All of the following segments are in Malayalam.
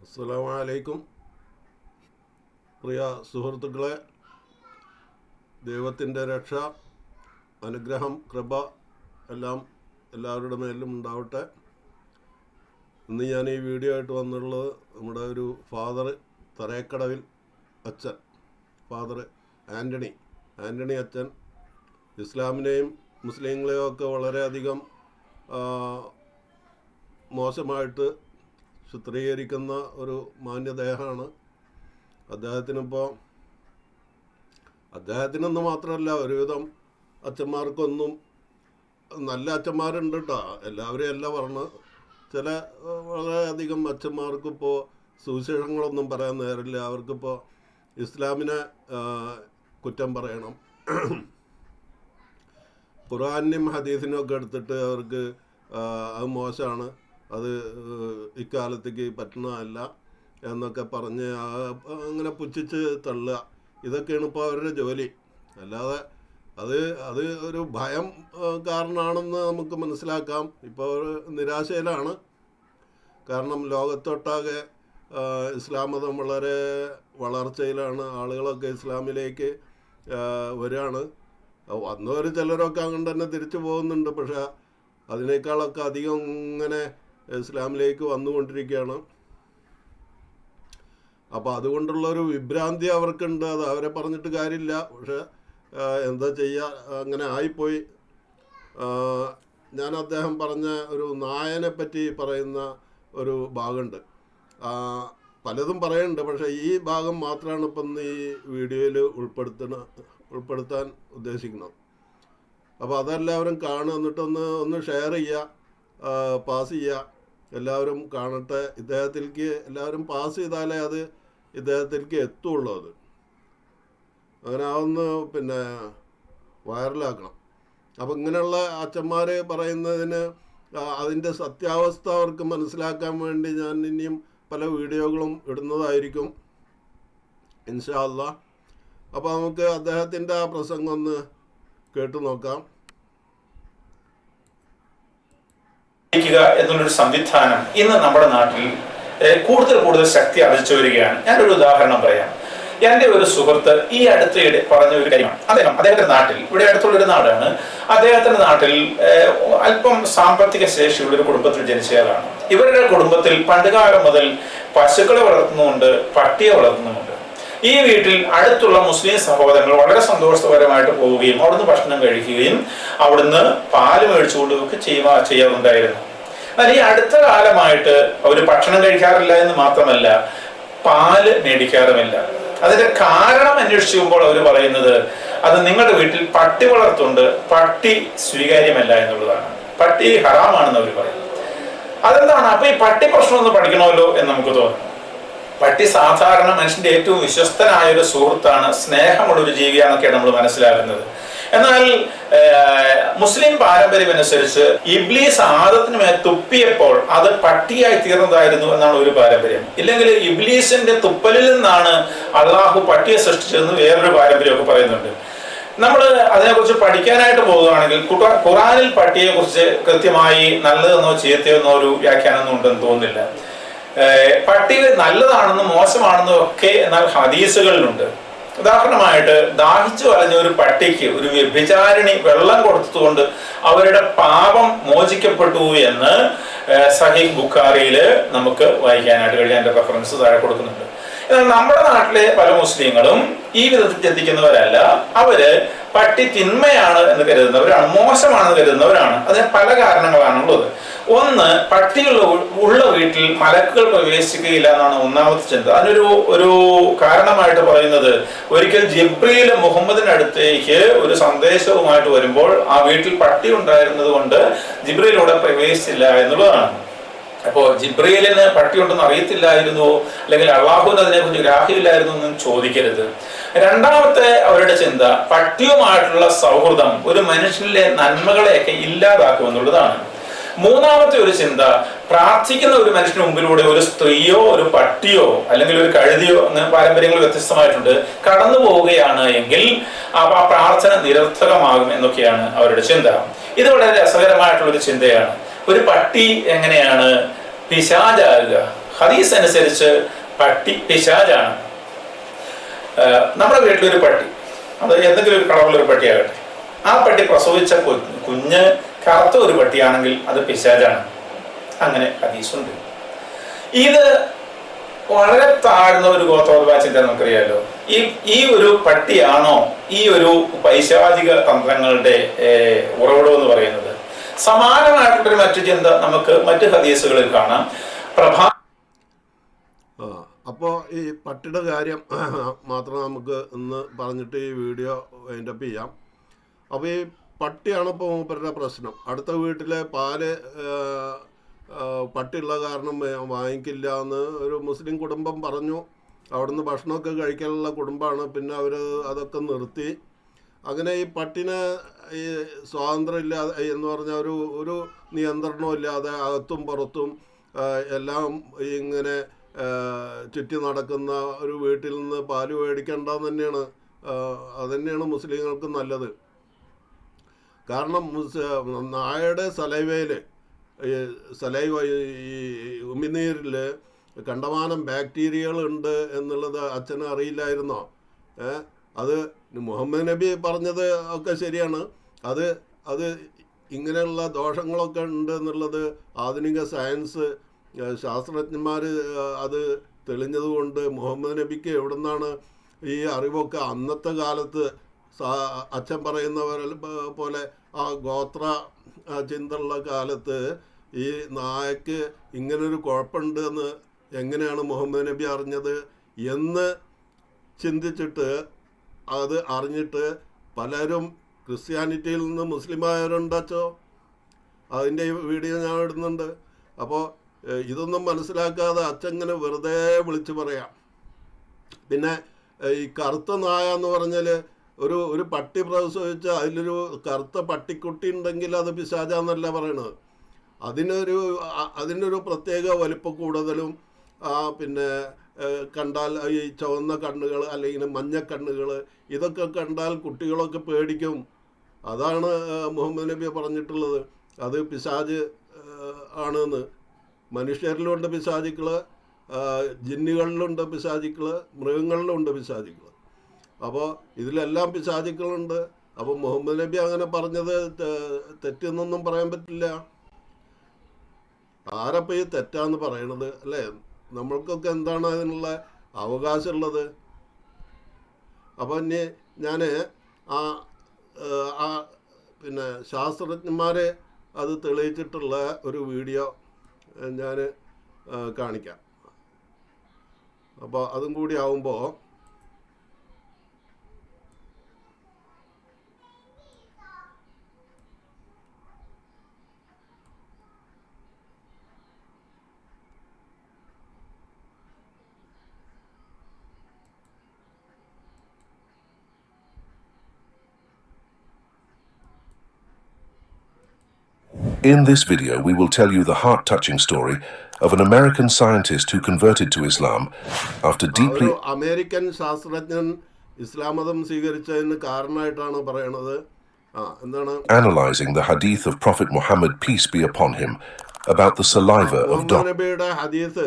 അസ്സലാമു അലൈക്കും. പ്രിയ സുഹൃത്തുക്കളെ, ദൈവത്തിൻ്റെ രക്ഷ, അനുഗ്രഹം, കൃപ എല്ലാം എല്ലാവരുടെ മേലും ഉണ്ടാവട്ടെ. ഇന്ന് ഞാൻ ഈ വീഡിയോ ആയിട്ട് വന്നിട്ടുള്ളത് നമ്മുടെ ഒരു ഫാദർ തറേക്കടവിൽ അച്ഛൻ, ഫാദർ ആൻ്റണി അച്ഛൻ ഇസ്ലാമിനെയും മുസ്ലിങ്ങളെയും ഒക്കെ വളരെയധികം മോശമായിട്ട് ചിത്രീകരിക്കുന്ന ഒരു മാന്യദേഹമാണ്. അദ്ദേഹത്തിനൊന്ന് മാത്രമല്ല, ഒരുവിധം അച്ഛന്മാർക്കൊന്നും നല്ല അച്ഛന്മാരുണ്ട് കേട്ടോ, എല്ലാവരെയും അല്ല പറഞ്ഞ്. ചില വളരെയധികം അച്ഛന്മാർക്കിപ്പോൾ സുവിശേഷങ്ങളൊന്നും പറയാൻ നേരില്ല. അവർക്കിപ്പോൾ ഇസ്ലാമിനെ കുറ്റം പറയണം, ഖുർആനും ഹദീസിനും ഒക്കെ എടുത്തിട്ട് അവർക്ക് അത് മോശമാണ്, അത് ഇക്കാലത്തേക്ക് പറ്റുന്നതല്ല എന്നൊക്കെ പറഞ്ഞ് അങ്ങനെ പുച്ഛിച്ച് തള്ളുക. ഇതൊക്കെയാണ് ഇപ്പോൾ അവരുടെ ജോലി. അല്ലാതെ അത് ഒരു ഭയം കാരണമാണെന്ന് നമുക്ക് മനസ്സിലാക്കാം. ഇപ്പോൾ നിരാശയിലാണ്. കാരണം ലോകത്തൊട്ടാകെ ഇസ്ലാം മതം വളരെ വളർച്ചയിലാണ്. ആളുകളൊക്കെ ഇസ്ലാമിലേക്ക് വരികയാണ്. വന്നവർ ചിലരൊക്കെ അങ്ങനെ തന്നെ തിരിച്ചു പോകുന്നുണ്ട്. പക്ഷേ അതിനേക്കാളൊക്കെ അധികം ഇങ്ങനെ ഇസ്ലാമിലേക്ക് വന്നുകൊണ്ടിരിക്കുകയാണ്. അപ്പോൾ അതുകൊണ്ടുള്ളൊരു വിഭ്രാന്തി അവർക്കുണ്ട്. അത് അവരെ പറഞ്ഞിട്ട് കാര്യമില്ല. പക്ഷേ എന്താ ചെയ്യുക, അങ്ങനെ ആയിപ്പോയി. ഞാൻ അദ്ദേഹം പറഞ്ഞ ഒരു നായനെ പറ്റി പറയുന്ന ഒരു ഭാഗമുണ്ട്. പലതും പറയുന്നുണ്ട്, പക്ഷേ ഈ ഭാഗം മാത്രമാണ് ഇപ്പം ഈ വീഡിയോയിൽ ഉൾപ്പെടുത്താൻ ഉദ്ദേശിക്കുന്നത്. അപ്പോൾ അതെല്ലാവരും കാണുക, എന്നിട്ടൊന്ന് ഷെയർ ചെയ്യുക, പാസ് ചെയ്യുക. എല്ലാവരും കാണട്ടെ. ഇദ്ദേഹത്തിലേക്ക് എല്ലാവരും പാസ് ചെയ്താലേ അത് ഇദ്ദേഹത്തിലേക്ക് എത്തുള്ളൂ. അങ്ങനെ അതൊന്ന് വൈറലാക്കണം. അപ്പോൾ ഇങ്ങനെയുള്ള അച്ഛന്മാർ പറയുന്നതിന് അതിൻ്റെ സത്യാവസ്ഥ അവർക്ക് മനസ്സിലാക്കാൻ വേണ്ടി ഞാൻ ഇനിയും പല വീഡിയോകളും ഇടുന്നതായിരിക്കും ഇൻഷാ അല്ലാഹ്. അപ്പോൾ നമുക്ക് അദ്ദേഹത്തിൻ്റെ ആ പ്രസംഗം ഒന്ന് കേട്ടു നോക്കാം. എന്നുള്ളൊരു സംവിധാനം ഇന്ന് നമ്മുടെ നാട്ടിൽ കൂടുതൽ ശക്തി ആർജിച്ചു വരികയാണ്. ഞാനൊരു ഉദാഹരണം പറയാം. എൻ്റെ ഒരു സുഹൃത്ത് ഈ അടുത്തിടെ പറഞ്ഞ ഒരു കാര്യമാണ്. അദ്ദേഹത്തിന്റെ നാട്ടിൽ, ഇവിടെ അടുത്തുള്ളൊരു നാടാണ്, അദ്ദേഹത്തിന്റെ നാട്ടിൽ അല്പം സാമ്പത്തിക ശേഷിയുള്ള ഒരു കുടുംബത്തിൽ ജനിച്ചയാളാണ്. ഇവരുടെ കുടുംബത്തിൽ പണ്ടുകാലം മുതൽ പശുക്കളെ വളർത്തുന്നുമുണ്ട്, പട്ടിയെ വളർത്തുന്നുമുണ്ട്. ഈ വീട്ടിൽ അടുത്തുള്ള മുസ്ലിം സഹോദരങ്ങൾ വളരെ സന്തോഷപരമായിട്ട് പോവുകയും അവിടുന്ന് ഭക്ഷണം കഴിക്കുകയും അവിടുന്ന് പാല് മേടിച്ചു കൊണ്ടുമൊക്കെ ചെയ്യാറുണ്ടായിരുന്നു. എന്നാൽ ഈ അടുത്ത കാലമായിട്ട് അവർ ഭക്ഷണം കഴിക്കാറില്ല എന്ന് മാത്രമല്ല, പാല് മേടിക്കാറുമില്ല. അതിന്റെ കാരണം അന്വേഷിക്കുമ്പോൾ അവർ പറയുന്നത്, അത് നിങ്ങളുടെ വീട്ടിൽ പട്ടി വളർത്തുണ്ട്, പട്ടി സ്വീകാര്യമല്ല എന്നുള്ളതാണ്, പട്ടി ഹറാമാണെന്ന് അവർ പറയുന്നത്. അതെന്താണ്? അപ്പൊ ഈ പട്ടി പ്രശ്നം ഒന്ന് പഠിക്കണമല്ലോ എന്ന് നമുക്ക് തോന്നുന്നു. പട്ടി സാധാരണ മനുഷ്യന്റെ ഏറ്റവും വിശ്വസ്തനായ ഒരു സുഹൃത്താണ്, സ്നേഹമുള്ള ഒരു ജീവിയാണെന്നൊക്കെയാണ് നമ്മൾ മനസ്സിലാക്കുന്നത്. എന്നാൽ മുസ്ലിം പാരമ്പര്യം അനുസരിച്ച് ഇബ്ലീസ് ആദത്തിന് മേൽ തുപ്പിയപ്പോൾ അത് പട്ടിയായി തീർന്നതായിരുന്നു എന്നാണ് ഒരു പാരമ്പര്യം. ഇല്ലെങ്കിൽ ഇബ്ലീസിന്റെ തുപ്പലിൽ നിന്നാണ് അള്ളാഹു പട്ടിയെ സൃഷ്ടിച്ചതെന്ന് വേറൊരു പാരമ്പര്യമൊക്കെ പറയുന്നുണ്ട്. നമ്മൾ അതിനെക്കുറിച്ച് പഠിക്കാനായിട്ട് പോവുകയാണെങ്കിൽ ഖുറാനിൽ പട്ടിയെ കുറിച്ച് കൃത്യമായി നല്ലതെന്നോ ചീത്തയോ എന്നോ ഒരു വ്യാഖ്യാനമൊന്നും ഉണ്ടെന്ന് തോന്നുന്നില്ല. പട്ടി നല്ലതാണെന്നും മോശമാണെന്നും ഒക്കെ എന്നാൽ ഹദീസുകളിലുണ്ട്. ഉദാഹരണമായിട്ട്, ദാഹിച്ചു വലഞ്ഞ ഒരു പട്ടിക്ക് ഒരു വ്യഭിചാരിണി വെള്ളം കൊടുത്തതുകൊണ്ട് അവരുടെ പാപം മോചിക്കപ്പെട്ടു എന്ന് സഹീഹ് ബുഖാരിയിൽ നമുക്ക് വായിക്കാനായിട്ട് കഴിയാൻ എൻ്റെ റെഫറൻസ് താഴെ കൊടുക്കുന്നുണ്ട്. എന്നാൽ നമ്മുടെ നാട്ടിലെ പല മുസ്ലിങ്ങളും ഈ വിധത്തിൽ ചിന്തിക്കുന്നവരല്ല. അവര് പട്ടി തിന്മയാണ് എന്ന് കരുതുന്നവരാണ്, മോശമാണെന്ന് കരുതുന്നവരാണ്. അതിന് പല കാരണങ്ങളാണുള്ളത്. ഒന്ന്, പട്ടികളുള്ള വീട്ടിൽ മലക്കുകൾ പ്രവേശിക്കുകയില്ല എന്നാണ് ഒന്നാമത്തെ ചിന്ത. അതിനൊരു കാരണമായിട്ട് പറയുന്നത്, ഒരിക്കൽ ജിബ്രീൽ മുഹമ്മദിന്റെ അടുത്തേക്ക് ഒരു സന്ദേശവുമായിട്ട് വരുമ്പോൾ ആ വീട്ടിൽ പട്ടി ഉണ്ടായിരുന്നത് കൊണ്ട് ജിബ്രീൽ അവിടെ പ്രവേശിച്ചില്ല എന്നുള്ളതാണ്. അപ്പോ ജിബ്രീലിന് പട്ടി ഉണ്ടെന്ന് അറിയത്തില്ലായിരുന്നോ, അല്ലെങ്കിൽ അള്ളാഹുവിന് അതിനെക്കുറിച്ച് ഗ്രാഹ്യമില്ലായിരുന്നു എന്നും ചോദിക്കരുത്. രണ്ടാമത്തെ അവരുടെ ചിന്ത, പട്ടിയുമായിട്ടുള്ള സൗഹൃദം ഒരു മനുഷ്യനിലെ നന്മകളെയൊക്കെ ഇല്ലാതാക്കുമെന്നുള്ളതാണ്. മൂന്നാമത്തെ ഒരു ചിന്ത, പ്രാർത്ഥിക്കുന്ന ഒരു മനുഷ്യന് മുമ്പിലൂടെ ഒരു സ്ത്രീയോ ഒരു പട്ടിയോ അല്ലെങ്കിൽ ഒരു കഴുതിയോ, അങ്ങനെ പാരമ്പര്യങ്ങൾ വ്യത്യസ്തമായിട്ടുണ്ട്, കടന്നു പോവുകയാണ് എങ്കിൽ ആ പ്രാർത്ഥന നിരർത്ഥകമാകും എന്നൊക്കെയാണ് അവരുടെ ചിന്ത. ഇത് വളരെ രസകരമായിട്ടുള്ളൊരു ചിന്തയാണ്. ഒരു പട്ടി എങ്ങനെയാണ് പിശാചാകുക, ഹദീസ് അനുസരിച്ച് പട്ടി പിശാചാണ്. നമ്മുടെ വീട്ടിലൊരു പട്ടി, അത് എന്തെങ്കിലും ഒരു കളറിലൊരു പട്ടിയാകട്ടെ, ആ പട്ടി പ്രസവിച്ച കുഞ്ഞ് കറുത്ത ഒരു പട്ടിയാണെങ്കിൽ അത് പിശാചാണ്. അങ്ങനെ ഹദീസുണ്ട്. ഇത് വളരെ താഴ്ന്ന ഒരു ഗോത്രവർഗ ചിന്ത നമുക്കറിയാലോ. ഈ ഒരു പട്ടിയാണോ ഈ ഒരു പൈശാചിക തന്ത്രങ്ങളുടെ ഉറവിടം എന്ന് പറയുന്നത്? സമാനമായിട്ടുള്ളൊരു മറ്റു ചിന്ത നമുക്ക് മറ്റു ഹദീസുകളിൽ കാണാം. അപ്പോൾ ഈ പട്ടിയുടെ കാര്യം മാത്രം നമുക്ക് ഇന്ന് പറഞ്ഞിട്ട് ഈ വീഡിയോ വൈൻഡപ്പ് ചെയ്യാം. അപ്പോൾ ഈ പട്ടിയാണ് ഇപ്പോൾ മൂപ്പരുടെ പ്രശ്നം. അടുത്ത വീട്ടിലെ പാല് പട്ടിയുള്ള കാരണം വാങ്ങിക്കില്ല എന്ന് ഒരു മുസ്ലിം കുടുംബം പറഞ്ഞു. അവിടുന്ന് ഭക്ഷണമൊക്കെ കഴിക്കാനുള്ള കുടുംബമാണ്. പിന്നെ അവർ അതൊക്കെ നിർത്തി. അങ്ങനെ ഈ പട്ടിനെ ഈ സ്വാതന്ത്ര്യം ഇല്ലാതെ എന്ന് പറഞ്ഞാൽ ഒരു നിയന്ത്രണവും ഇല്ലാതെ അകത്തും പുറത്തും എല്ലാം ഇങ്ങനെ ചുറ്റി നടക്കുന്ന ഒരു വീട്ടിൽ നിന്ന് പാല് മേടിക്കേണ്ടെന്ന് തന്നെയാണ്. അതുതന്നെയാണ് മുസ്ലിങ്ങൾക്ക് നല്ലത്. കാരണം നായയുടെ സലൈവയിൽ ഈ ഉമിനീരിൽ കണ്ടമാനം ബാക്ടീരിയകളുണ്ട് എന്നുള്ളത് അച്ഛന് അറിയില്ലായിരുന്നോ? അത് മുഹമ്മദ് നബി പറഞ്ഞത് ഒക്കെ ശരിയാണ്. അത് ഇങ്ങനെയുള്ള ദോഷങ്ങളൊക്കെ ഉണ്ട് എന്നുള്ളത് ആധുനിക സയൻസ് ശാസ്ത്രജ്ഞന്മാർ അത് തെളിഞ്ഞതുകൊണ്ട് മുഹമ്മദ് നബിക്ക് എവിടെ നിന്നാണ് ഈ അറിവൊക്കെ? അന്നത്തെ കാലത്ത് അച്ഛൻ പറയുന്ന പോലെ ആ ഗോത്ര ചിന്തയുള്ള കാലത്ത് ഈ നായക്ക് ഇങ്ങനൊരു കുഴപ്പമുണ്ട് എന്ന് എങ്ങനെയാണ് മുഹമ്മദ് നബി അറിഞ്ഞത് എന്ന് ചിന്തിച്ചിട്ട് അത് അറിഞ്ഞിട്ട് പലരും ക്രിസ്ത്യാനിറ്റിയിൽ നിന്ന് മുസ്ലിമായവരുണ്ടോ. അതിൻ്റെ വീഡിയോ ഞാൻ ഇടുന്നുണ്ട്. അപ്പോൾ ഇതൊന്നും മനസ്സിലാക്കാതെ അച്ഛൻ ഇങ്ങനെ വെറുതെ വിളിച്ച് പറയാം. പിന്നെ ഈ കറുത്ത നായ എന്ന് പറഞ്ഞാൽ ഒരു പട്ടി പ്രസവിച്ച് അതിലൊരു കറുത്ത പട്ടിക്കുട്ടി ഉണ്ടെങ്കിൽ അത് പിശാചാന്നല്ല പറയണത്. അതിനൊരു പ്രത്യേക വലിപ്പ കൂടുതലും പിന്നെ കണ്ടാൽ ഈ ചുവന്ന കണ്ണുകൾ അല്ലെങ്കിൽ മഞ്ഞ കണ്ണുകൾ ഇതൊക്കെ കണ്ടാൽ കുട്ടികളൊക്കെ പേടിക്കും. അതാണ് മുഹമ്മദ് നബി പറഞ്ഞിട്ടുള്ളത്. അത് പിശാച് ആണെന്ന്. മനുഷ്യരിലുണ്ട് പിശാചുക്കൾ, ജിന്നുകളിലുണ്ട് പിശാചുക്കൾ, മൃഗങ്ങളിലുണ്ട് പിശാചുക്കൾ. അപ്പോൾ ഇതിലെല്ലാം പിശാചുക്കളുണ്ട്. അപ്പോൾ മുഹമ്മദ് നബി അങ്ങനെ പറഞ്ഞത് തെറ്റെന്നൊന്നും പറയാൻ പറ്റില്ല. ആരപ്പോൾ ഈ തെറ്റാന്ന് പറയണത് അല്ലേ? നമ്മൾക്കൊക്കെ എന്താണ് അതിനുള്ള അവകാശമുള്ളത്? അപ്പോൾ ഇനി ഞാൻ പിന്നെ ശാസ്ത്രജ്ഞന്മാരെ അത് തെളിയിച്ചിട്ടുള്ള ഒരു വീഡിയോ ഞാൻ കാണിക്കാം. അപ്പോൾ അതും കൂടി ആവുമ്പോൾ In this video, we will tell you the heart-touching story of an American scientist who converted to Islam after deeply American ശാസ്ത്രജ്ഞൻ ഇസ്ലാം മതം സ്വീകരിച്ചതിന് കാരണമായിട്ടാണ് പറയുന്നത്. എന്താണ്? Analyzing the hadith of Prophet Muhammad, peace be upon him, about the saliva of നബിയുടെ ഹദീസ്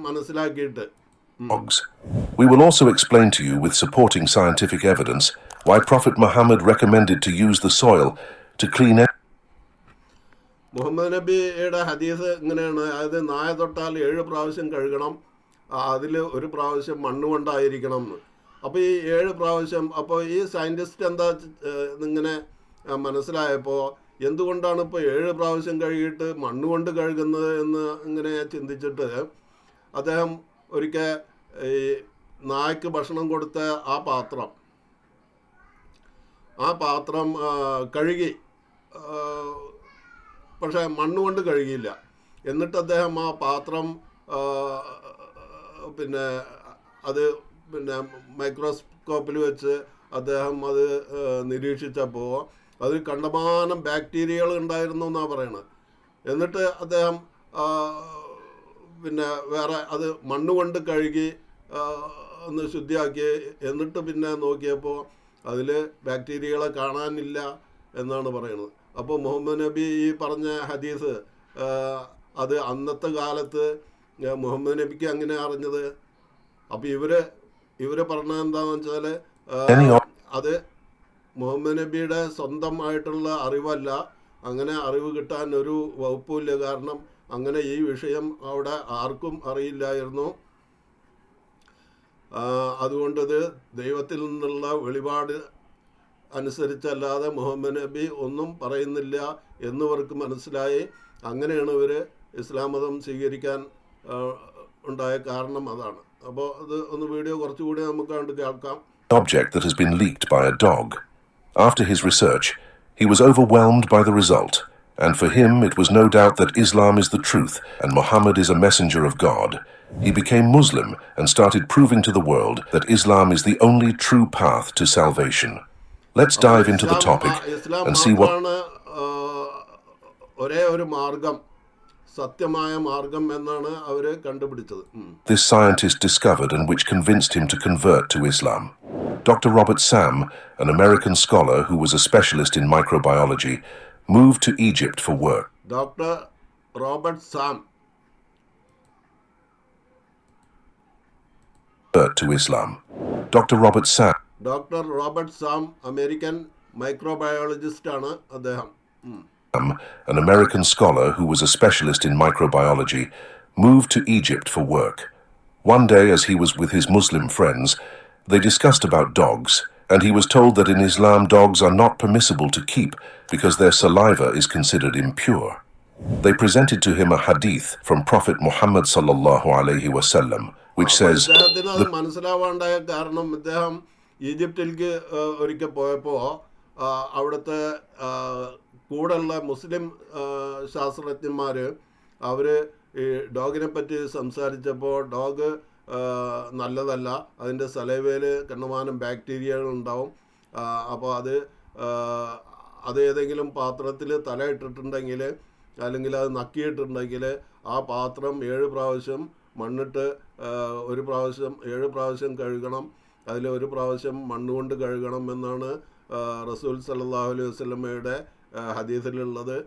മനസ്സിലാക്കിയിട്ട് dogs. We will also explain to you with supporting scientific evidence why Prophet Muhammad recommended to use the soil to clean Muhammad നബിയുടെ ഹദീസ് ഇങ്ങനെയാണ്. അതായത് നായ തൊട്ടാൽ 7 പ്രാവശ്യം കഴുകണം, അതിൽ ഒരു പ്രാവശ്യം മണ്ണ് കൊണ്ടായിരിക്കണം എന്ന്. അപ്പോൾ ഈ 7 പ്രാവശ്യം, അപ്പോൾ ഈ സയൻറ്റിസ്റ്റ് എന്താ ഇങ്ങനെ മനസ്സിലായപ്പോൾ എന്തുകൊണ്ടാണ് ഇപ്പോൾ 7 പ്രാവശ്യം കഴുകിയിട്ട് മണ്ണ് കൊണ്ട് കഴുകുന്നത് എന്ന് ഇങ്ങനെ ചിന്തിച്ചിട്ട് അദ്ദേഹം ഒരിക്കൽ ഈ നായ്ക്ക് ഭക്ഷണം കൊടുത്ത ആ പാത്രം കഴുകി, പക്ഷേ മണ്ണുകൊണ്ട് കഴുകിയില്ല. എന്നിട്ട് അദ്ദേഹം ആ പാത്രം പിന്നെ മൈക്രോസ്കോപ്പിൽ വെച്ച് അദ്ദേഹം അത് നിരീക്ഷിച്ചപ്പോൾ അതിൽ കണ്ടമാനം ബാക്ടീരിയകൾ ഉണ്ടായിരുന്നു എന്നാണ് പറയണത്. എന്നിട്ട് അദ്ദേഹം പിന്നെ വേറെ അത് മണ്ണുകൊണ്ട് കഴുകി ഒന്ന് ശുദ്ധിയാക്കി. എന്നിട്ട് പിന്നെ നോക്കിയപ്പോൾ അതിൽ ബാക്ടീരിയകളെ കാണാനില്ല എന്നാണ് പറയുന്നത്. അപ്പോൾ മുഹമ്മദ് നബി ഈ പറഞ്ഞ ഹദീസ് അത് അന്നത്തെ കാലത്ത് മുഹമ്മദ് നബിക്ക് അങ്ങനെ അറിഞ്ഞത്? അപ്പോൾ ഇവർ പറഞ്ഞത് എന്താണെന്ന് വെച്ചാൽ അത് മുഹമ്മദ് നബിയുടെ സ്വന്തമായിട്ടുള്ള അറിവല്ല, അങ്ങനെ അറിവ് കിട്ടാൻ ഒരു വകുപ്പുമില്ല. കാരണം അങ്ങനെ ഈ വിഷയം അവിടെ ആർക്കും അറിയില്ലായിരുന്നു. അതുകൊണ്ടത് ദൈവത്തിൽ നിന്നുള്ള വെളിപാട് അനുസരിച്ചല്ലാതെ മുഹമ്മദ് നബി ഒന്നും പറയുന്നില്ല എന്നിവർക്ക് മനസ്സിലായി. അങ്ങനെയാണ് ഇവർ ഇസ്ലാം മതം സ്വീകരിക്കാൻ ഉണ്ടായ കാരണം അതാണ്. അപ്പോൾ അത് ഒന്ന് വീഡിയോ കുറച്ചുകൂടി നമുക്ക് കണ്ട് കേൾക്കാം. Object that has been leaked by a dog. After his research, he was overwhelmed by the result, and for him it was no doubt that Islam is the truth and Muhammad is a messenger of God. He became Muslim and started proving to the world that Islam is the only true path to salvation. Let's dive into the topic and see what ഒരേ ഒരു മാർഗം, സത്യമായ മാർഗം എന്നാണ് അവർ കണ്ടുപിടിച്ചത്. This scientist discovered and which convinced him to convert to Islam. Dr. Robert Sam, an American scholar who was a specialist in microbiology, moved to Egypt for work. Dr. Robert Sam to Islam. Dr. Robert Sam, American microbiologist ആണ് അദ്ദേഹം. An American scholar who was a specialist in microbiology, moved to Egypt for work. One day, as he was with his Muslim friends, they discussed about dogs, and he was told that in Islam dogs are not permissible to keep because their saliva is considered impure. They presented to him a hadith from Prophet Muhammad sallallahu alaihi wasallam, which says, മനസ്സിലാവാണ്ടായ കാരണം ഇദ്ദേഹം ഈജിപ്തിലേക്ക് ഒരിക്കൽ പോയപ്പോൾ അവിടുത്തെ കൂടെയുള്ള മുസ്ലിം ശാസ്ത്രജ്ഞന്മാർ അവർ ഈ ഡോഗിനെ പറ്റി സംസാരിച്ചപ്പോൾ ഡോഗ് നല്ലതല്ല, അതിൻ്റെ സലൈവയിൽ കണ്ണുമാനം ബാക്ടീരിയകൾ ഉണ്ടാവും. അപ്പോൾ അത് ഏതെങ്കിലും പാത്രത്തിൽ തലയിട്ടിട്ടുണ്ടെങ്കിൽ അല്ലെങ്കിൽ അത് നക്കിയിട്ടുണ്ടെങ്കിൽ ആ പാത്രം 7 പ്രാവശ്യം മണ്ണിട്ട് 7 പ്രാവശ്യം കഴുകണം, അതിൽ 1 പ്രാവശ്യം മണ്ണുകൊണ്ട് കഴുകണം എന്നാണ് റസൂൽ സല്ലല്ലാഹു അലൈഹി വസല്ലമയുടെ ഹദീസിലുള്ളത്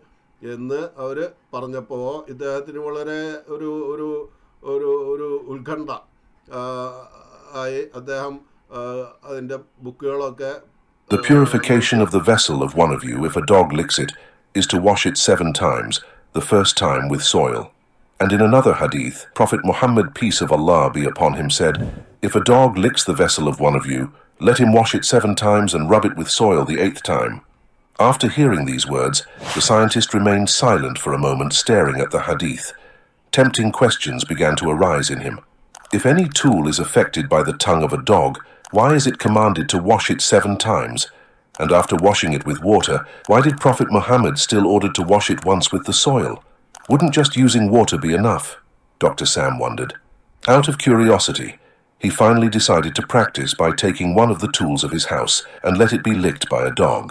എന്ന് അവർ പറഞ്ഞപ്പോൾ ഇദ്ദേഹത്തിന് വളരെ ഒരു ഉത്കണ്ഠ ആയി. അദ്ദേഹം അതിൻ്റെ ബുക്കുകളൊക്കെ The purification of the vessel of one of you, if a dog licks it, is to wash it 7 times, the first time with soil. And in another hadith, Prophet Muhammad, peace of Allah be upon him, said, if a dog licks the vessel of one of you, let him wash it 7 times and rub it with soil the 8th time. After hearing these words, the scientist remained silent for a moment, staring at the hadith. Tempting questions began to arise in him. If any tool is affected by the tongue of a dog, why is it commanded to wash it 7 times? And after washing it with water, why did Prophet Muhammad still order to wash it once with the soil? Wouldn't just using water be enough? Dr. Sam wondered. Out of curiosity, he finally decided to practice by taking one of the tools of his house and let it be licked by a dog.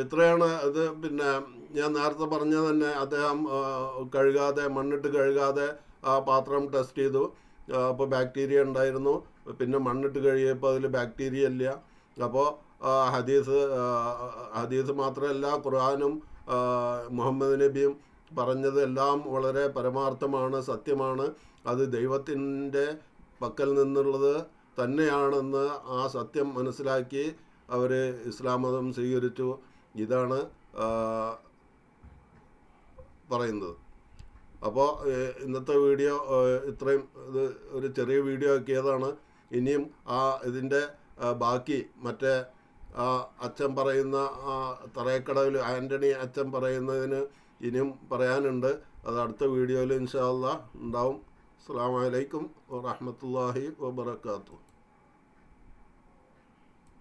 ഇത്രയാണ് അത്. പിന്നെ ഞാൻ നേരത്തെ പറഞ്ഞ തന്നെ അദ്ദേഹം മണ്ണിട്ട് കഴുകാതെ ആ പാത്രം ടെസ്റ്റ് ചെയ്തു. അപ്പോൾ ബാക്ടീരിയ ഉണ്ടായിരുന്നു. പിന്നെ മണ്ണിട്ട് കഴുകിയപ്പോൾ അതിൽ ബാക്ടീരിയ ഇല്ല. അപ്പോൾ ഹദീസ് മാത്രമല്ല, ഖുർആനും മുഹമ്മദ് നബിയും പറഞ്ഞത് എല്ലാം വളരെ പരമാർത്ഥമാണ്, സത്യമാണ്. അത് ദൈവത്തിൻ്റെ പക്കൽ നിന്നുള്ളത് തന്നെയാണെന്ന് ആ സത്യം മനസ്സിലാക്കി അവർ ഇസ്ലാം മതം സ്വീകരിച്ചു. ഇതാണ് പറയുന്നത്. അപ്പോൾ ഇന്നത്തെ വീഡിയോ ഇത്രയും ഒരു ചെറിയ വീഡിയോ ആക്കിയതാണ്. ഇനിയും ഇതിൻ്റെ ബാക്കി മറ്റേ അച്ഛൻ പറയുന്ന തറയക്കടവിൽ ആൻ്റണി അച്ഛൻ പറയുന്നതിന് ഇനിയും പറയാനുണ്ട്. അത് അടുത്ത വീഡിയോയിൽ ഇൻഷാ അല്ലാഹ് ഉണ്ടാവും. അസ്സലാമു അലൈക്കും വറഹ്മത്തുള്ളാഹി വബറകാതുഹു.